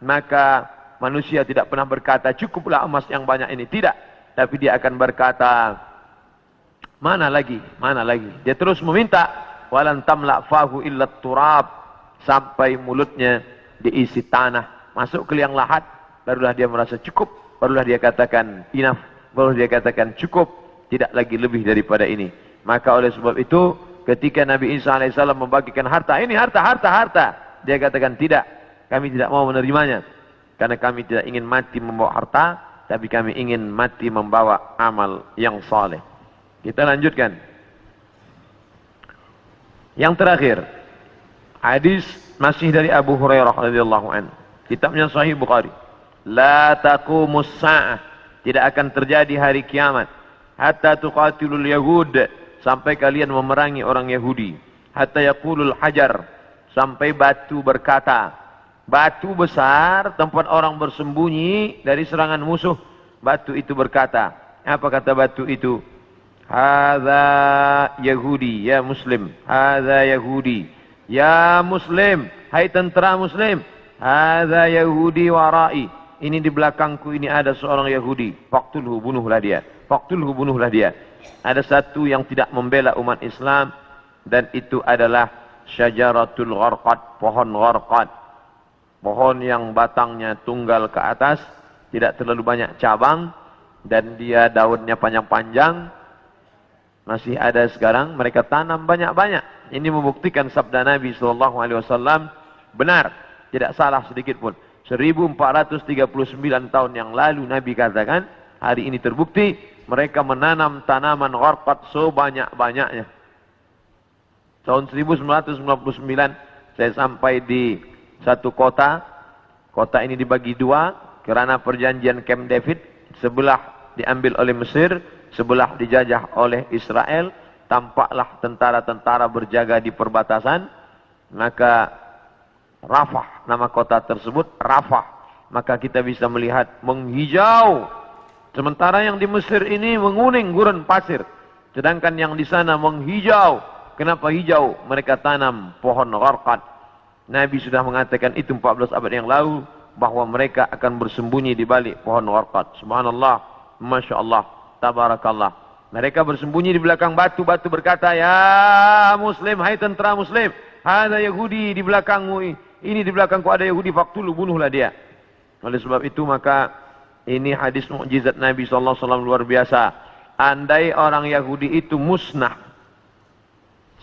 maka manusia tidak pernah berkata cukuplah emas yang banyak ini, tidak. Tapi dia akan berkata mana lagi, mana lagi. Dia terus meminta. Walan tamla fahu illa turab, sampai mulutnya diisi tanah, masuk ke liang lahat, barulah dia merasa cukup, barulah dia katakan enough, barulah dia katakan cukup, tidak lagi lebih daripada ini. Maka oleh sebab itu ketika Nabi Isa alaihissalam membagikan harta, ini harta, dia katakan tidak, kami tidak mau menerimanya, karena kami tidak ingin mati membawa harta, tapi kami ingin mati membawa amal yang saleh. Kita lanjutkan. Yang terakhir, hadis masih dari Abu Hurairah radhiyallahu anhu. Kitabnya Sahih Bukhari. La taqumus sa'ah, tidak akan terjadi hari kiamat hatta tuqatilul yahud, sampai kalian memerangi orang Yahudi. Hatta yaqulul hajar, sampai batu berkata. Batu besar, tempat orang bersembunyi dari serangan musuh. Batu itu berkata, apa kata batu itu? Hadza Yahudi, ya Muslim. Hadza Yahudi, ya Muslim. Hai tentara Muslim. Hadza Yahudi warai. Ini di belakangku ini ada seorang Yahudi. Faqtulhu, bunuhlah dia. Faqtulhu, bunuhlah dia. Ada satu yang tidak membela umat Islam, dan itu adalah syajaratul gharqad, pohon gharqad. Pohon yang batangnya tunggal ke atas, tidak terlalu banyak cabang, dan dia daunnya panjang-panjang. Masih ada sekarang, mereka tanam banyak-banyak. Ini membuktikan sabda Nabi SAW benar, tidak salah sedikit pun. 1439 tahun yang lalu Nabi katakan, hari ini terbukti mereka menanam tanaman gharqad sebanyak-banyaknya. Tahun 1999 saya sampai di satu kota. Kota ini dibagi dua karena perjanjian Camp David. Sebelah diambil oleh Mesir, sebelah dijajah oleh Israel. Tampaklah tentara-tentara berjaga di perbatasan. Maka Rafah, nama kota tersebut Rafah. Maka kita bisa melihat menghijau. Sementara yang di Mesir ini menguning gurun pasir, sedangkan yang di sana menghijau. Kenapa hijau? Mereka tanam pohon gharqad. Nabi sudah mengatakan itu 14 abad yang lalu, bahwa mereka akan bersembunyi di balik pohon gharqad. Subhanallah, Masya Allah, Tabarakallah. Mereka bersembunyi di belakang batu-batu berkata, ya Muslim, hai tentara Muslim, ada Yahudi di belakangmu, ini di belakangku ada Yahudi, faqtulu, bunuhlah dia. Oleh sebab itu maka ini hadis mukjizat Nabi SAW luar biasa. Andai orang Yahudi itu musnah,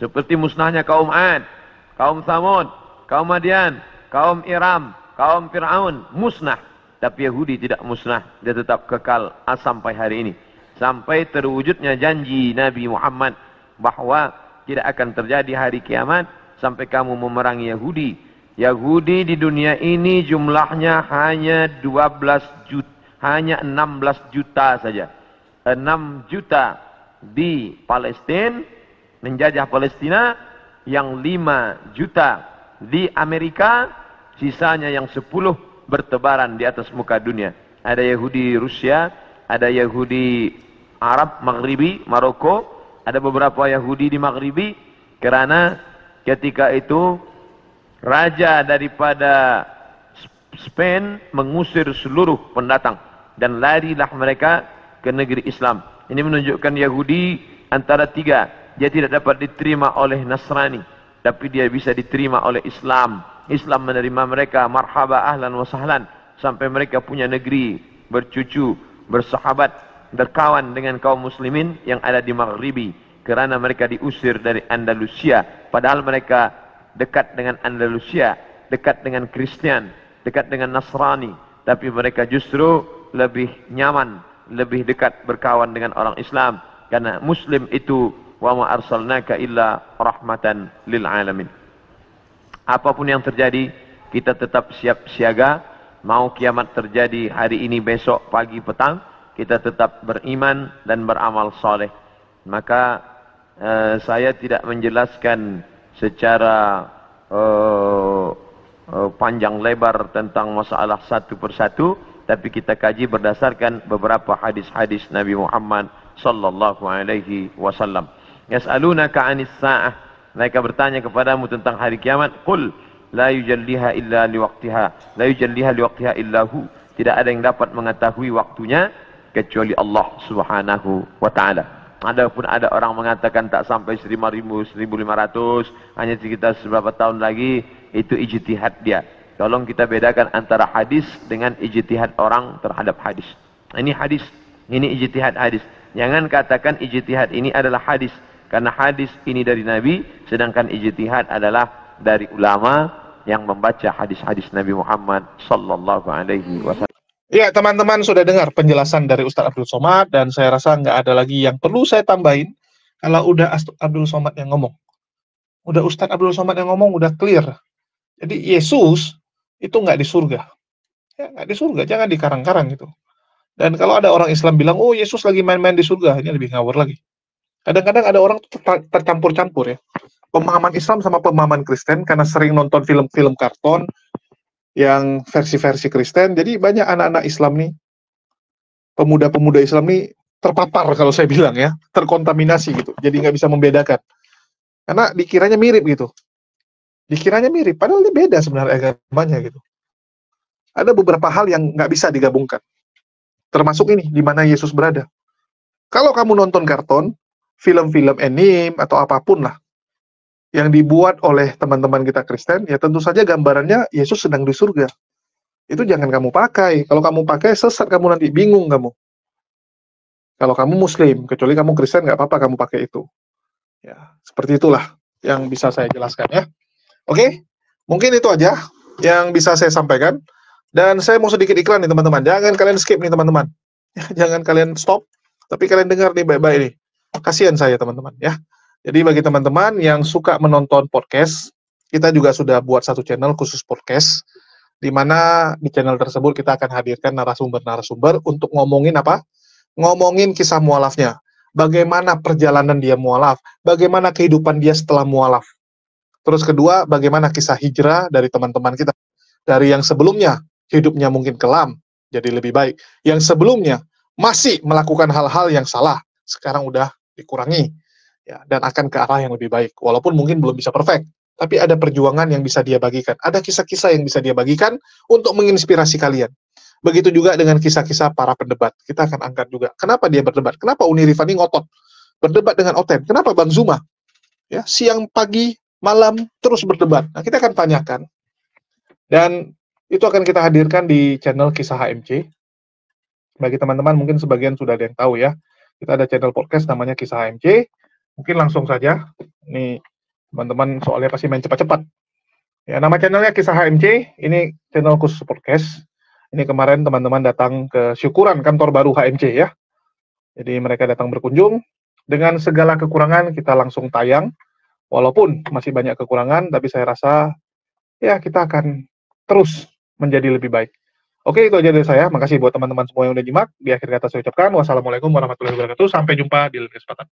seperti musnahnya kaum Ad, kaum Thamud, kaum Madian, kaum Iram, kaum Fir'aun, musnah. Tapi Yahudi tidak musnah, dia tetap kekal sampai hari ini. Sampai terwujudnya janji Nabi Muhammad bahwa tidak akan terjadi hari kiamat sampai kamu memerangi Yahudi. Yahudi di dunia ini jumlahnya hanya 12 juta, hanya 16 juta saja. 6 juta di Palestina, menjajah Palestina, yang 5 juta di Amerika, sisanya yang 10 bertebaran di atas muka dunia. Ada Yahudi Rusia, ada Yahudi Arab Maghribi, Maroko, ada beberapa Yahudi di Maghribi, karena ketika itu raja daripada Spain mengusir seluruh pendatang dan larilah mereka ke negeri Islam. Ini menunjukkan Yahudi antara tiga. Dia tidak dapat diterima oleh Nasrani, tapi dia bisa diterima oleh Islam. Islam menerima mereka, marhaba ahlan wa sahlan, sampai mereka punya negeri, bercucu, bersahabat, berkawan dengan kaum muslimin yang ada di Maghribi, kerana mereka diusir dari Andalusia. Padahal mereka dekat dengan Andalusia, dekat dengan Kristian, dekat dengan Nasrani, tapi mereka justru lebih nyaman, lebih dekat berkawan dengan orang Islam, karena Muslim itu wa ma arsalnaka illa rahmatan lil alamin. Apapun yang terjadi, kita tetap siap siaga. Mau kiamat terjadi hari ini, besok, pagi, petang, kita tetap beriman dan beramal soleh. Maka saya tidak menjelaskan secara panjang lebar tentang masalah satu persatu, tapi kita kaji berdasarkan beberapa hadis-hadis Nabi Muhammad sallallahu alaihi wasallam. Yas'alunaka 'anis sa'ah. Mereka bertanya kepadamu tentang hari kiamat. Qul la yujalliha illa liwaqtiha. La yujalliha liwaqtiha illa hu. Tidak ada yang dapat mengetahui waktunya kecuali Allah Subhanahu wa taala. Adapun ada orang mengatakan tak sampai 1500, hanya sekitar beberapa tahun lagi, itu ijtihad dia. Tolong kita bedakan antara hadis dengan ijtihad orang terhadap hadis. Ini hadis, ini ijtihad hadis. Jangan katakan ijtihad ini adalah hadis, karena hadis ini dari Nabi, sedangkan ijtihad adalah dari ulama yang membaca hadis-hadis Nabi Muhammad sallallahu alaihi wasallam. Ya, teman-teman sudah dengar penjelasan dari Ustadz Abdul Somad, dan saya rasa nggak ada lagi yang perlu saya tambahin kalau udah Abdul Somad yang ngomong. Udah Ustadz Abdul Somad yang ngomong, udah clear. Jadi Yesus itu nggak di surga. Ya, nggak di surga, jangan dikarang-karang gitu. Dan kalau ada orang Islam bilang, oh Yesus lagi main-main di surga, ini lebih ngawur lagi. Kadang-kadang ada orang tercampur-campur ya. Pemahaman Islam sama pemahaman Kristen, karena sering nonton film-film karton, yang versi-versi Kristen, jadi banyak anak-anak Islam nih, pemuda-pemuda Islam nih terpapar kalau saya bilang ya, terkontaminasi gitu, jadi nggak bisa membedakan, karena dikiranya mirip gitu, dikiranya mirip, padahal ini beda sebenarnya agamanya gitu. Ada beberapa hal yang nggak bisa digabungkan, termasuk ini, di mana Yesus berada. Kalau kamu nonton karton, film-film anime, atau apapun lah, yang dibuat oleh teman-teman kita Kristen, ya tentu saja gambarannya Yesus sedang di surga. Itu jangan kamu pakai. Kalau kamu pakai, sesat kamu nanti, bingung kamu. Kalau kamu Muslim, kecuali kamu Kristen, nggak apa-apa kamu pakai itu. Ya, seperti itulah yang bisa saya jelaskan ya. Oke, mungkin itu aja yang bisa saya sampaikan. Dan saya mau sedikit iklan nih teman-teman. Jangan kalian skip nih teman-teman. Jangan kalian stop, tapi kalian dengar nih baik-baik nih. Kasihan saya teman-teman ya. Jadi bagi teman-teman yang suka menonton podcast, kita juga sudah buat satu channel khusus podcast, di mana di channel tersebut kita akan hadirkan narasumber-narasumber untuk ngomongin apa? Ngomongin kisah mualafnya. Bagaimana perjalanan dia mualaf, bagaimana kehidupan dia setelah mualaf. Terus kedua, bagaimana kisah hijrah dari teman-teman kita. Dari yang sebelumnya, hidupnya mungkin kelam, jadi lebih baik. Yang sebelumnya, masih melakukan hal-hal yang salah, sekarang udah dikurangi. Ya, dan akan ke arah yang lebih baik. Walaupun mungkin belum bisa perfect, tapi ada perjuangan yang bisa dia bagikan. Ada kisah-kisah yang bisa dia bagikan untuk menginspirasi kalian. Begitu juga dengan kisah-kisah para pendebat. Kita akan angkat juga. Kenapa dia berdebat? Kenapa Uni Rifani ngotot berdebat dengan Oten? Kenapa Bang Zuma? Ya, siang, pagi, malam, terus berdebat. Nah, kita akan tanyakan. Dan itu akan kita hadirkan di channel Kisah HMC. Bagi teman-teman, mungkin sebagian sudah ada yang tahu ya. Kita ada channel podcast namanya Kisah HMC. Mungkin langsung saja. Ini teman-teman soalnya pasti main cepat-cepat. Ya, nama channelnya Kisah HMC. Ini channel khusus podcast. Ini kemarin teman-teman datang ke syukuran kantor baru HMC ya. Jadi mereka datang berkunjung. Dengan segala kekurangan kita langsung tayang. Walaupun masih banyak kekurangan, tapi saya rasa ya kita akan terus menjadi lebih baik. Oke, itu aja dari saya. Makasih buat teman-teman semua yang udah nyimak. Di akhir kata saya ucapkan wassalamualaikum warahmatullahi wabarakatuh. Sampai jumpa di lain kesempatan.